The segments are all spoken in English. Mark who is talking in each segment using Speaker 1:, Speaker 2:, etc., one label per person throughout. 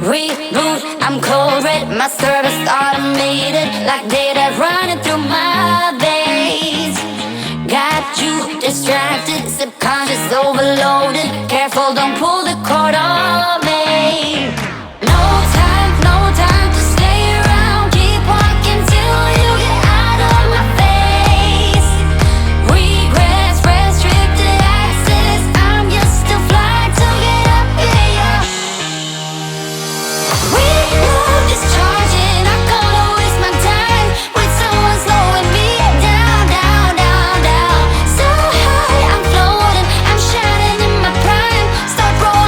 Speaker 1: Reboot, I'm cold red, my service automated, like data running through my veins. Got you distracted, subconscious overloaded. Careful, don't pull the cord on me. No time, no time to stay around. Keep walking till you get out of my face. Regrets, restricted access. I'm used to fly to get up here. We love discharging. I can't waste my time with someone slowing me down, down, down, down. So high, I'm floating. I'm shining in my prime. Start rolling.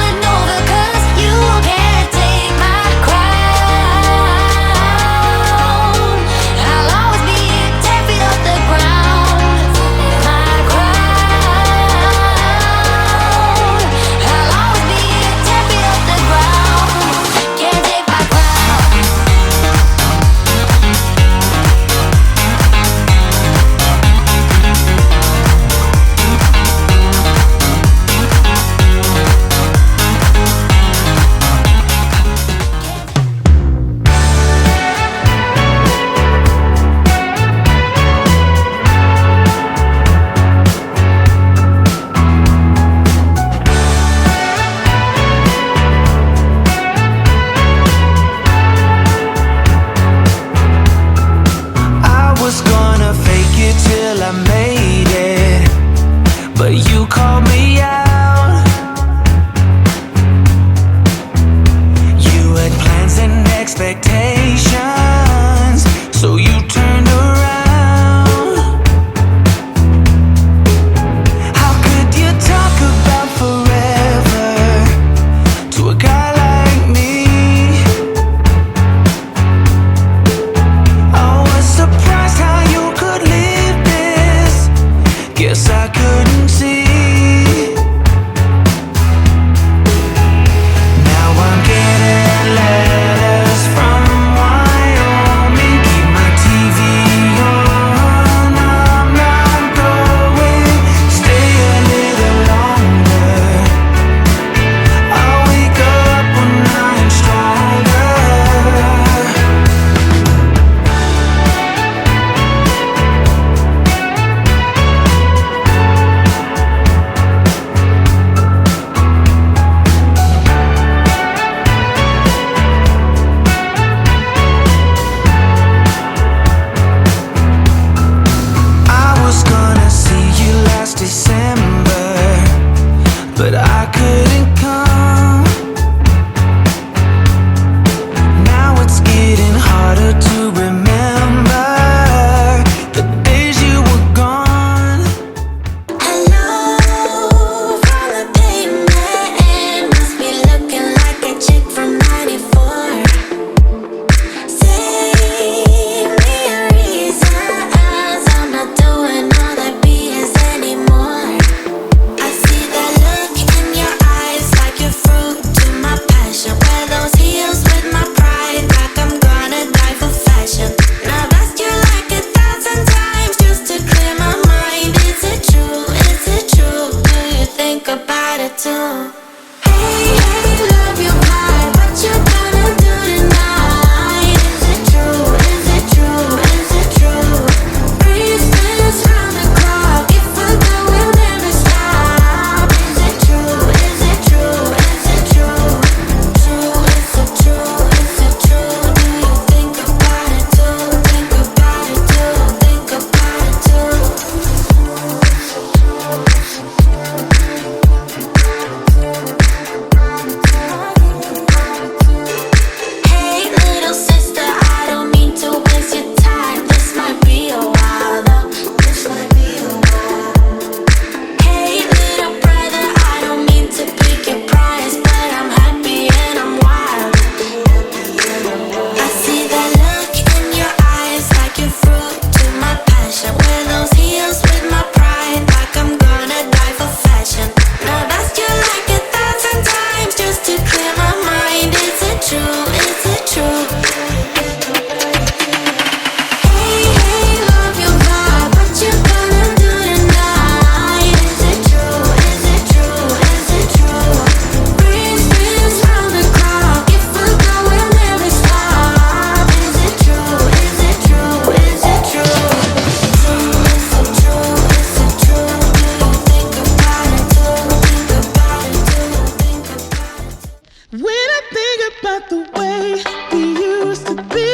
Speaker 2: When I think about the way we used to be,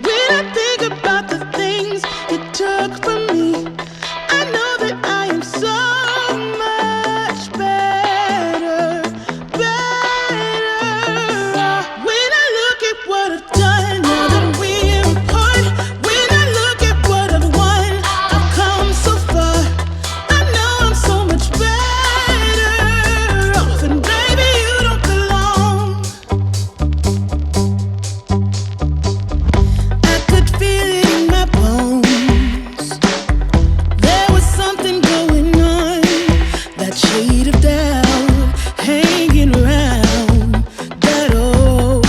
Speaker 2: when I think about the things you took from me, I know that I am so much better, better. When I look at what I've done, now that we're apart, when I look at what I've won, I've come so far. I know I'm so much better off, and baby, you don't belong. I could feel it in my bones. There was something going on, that shade of doubt hanging around that old.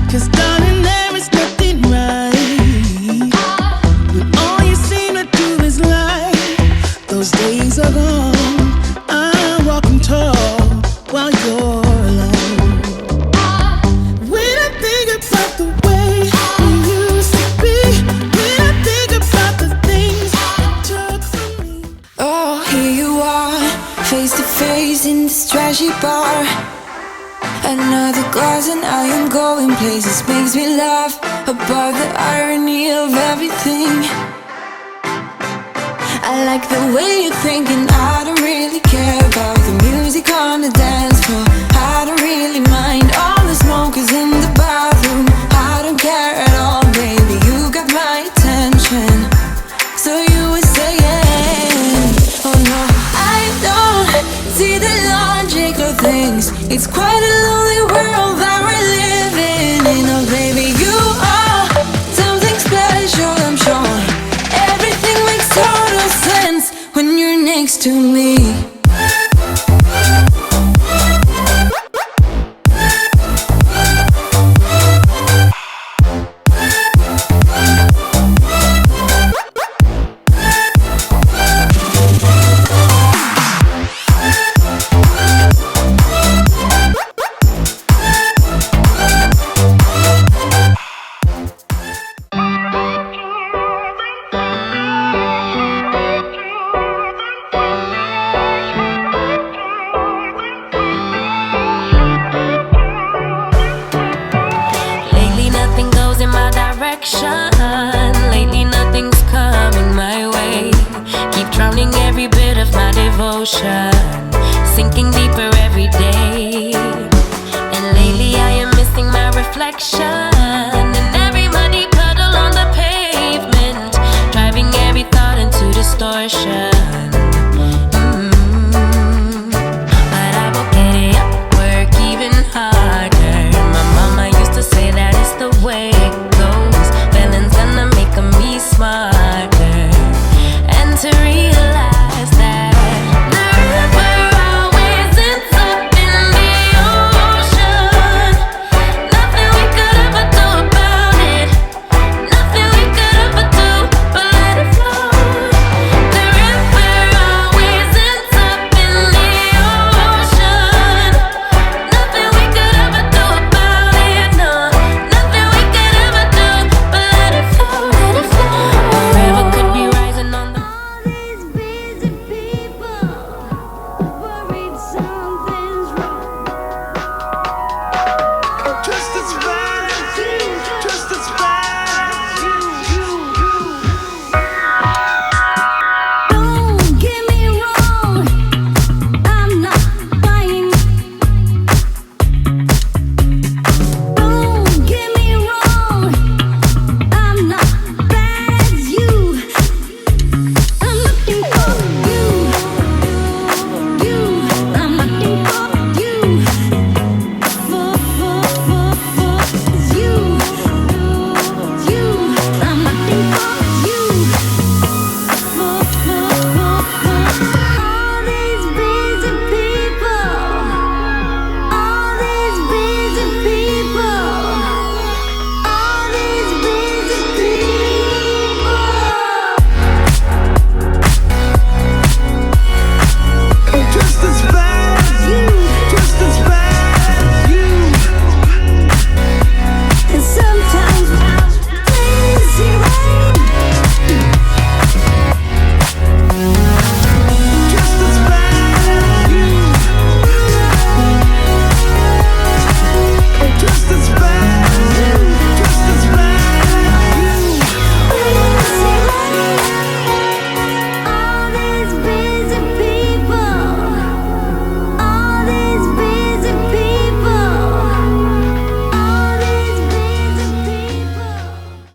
Speaker 2: 'Cause darling, there is nothing right when all you seem to do is lie. Those days are gone. I'm walking tall while you're alone. When I think about the way we used to be, when I think about the things you took from me.
Speaker 3: Oh, here you are, face to face in this trashy bar. Another glass and I am going places. Makes me laugh about the irony of everything. I like the way you're thinking. I don't really care about the music on the dance floor. I don't really mind all the smokers in the bathroom. I don't care at all, baby, you got my attention. So you were saying, oh no, I don't see the logic of things. It's quite a lonely world that we're living in. Oh baby, you are something special, I'm sure. Everything makes total sense when you're next to me.
Speaker 1: Lately nothing goes in my direction. Lately nothing's coming my way. Keep drowning every bit of my devotion.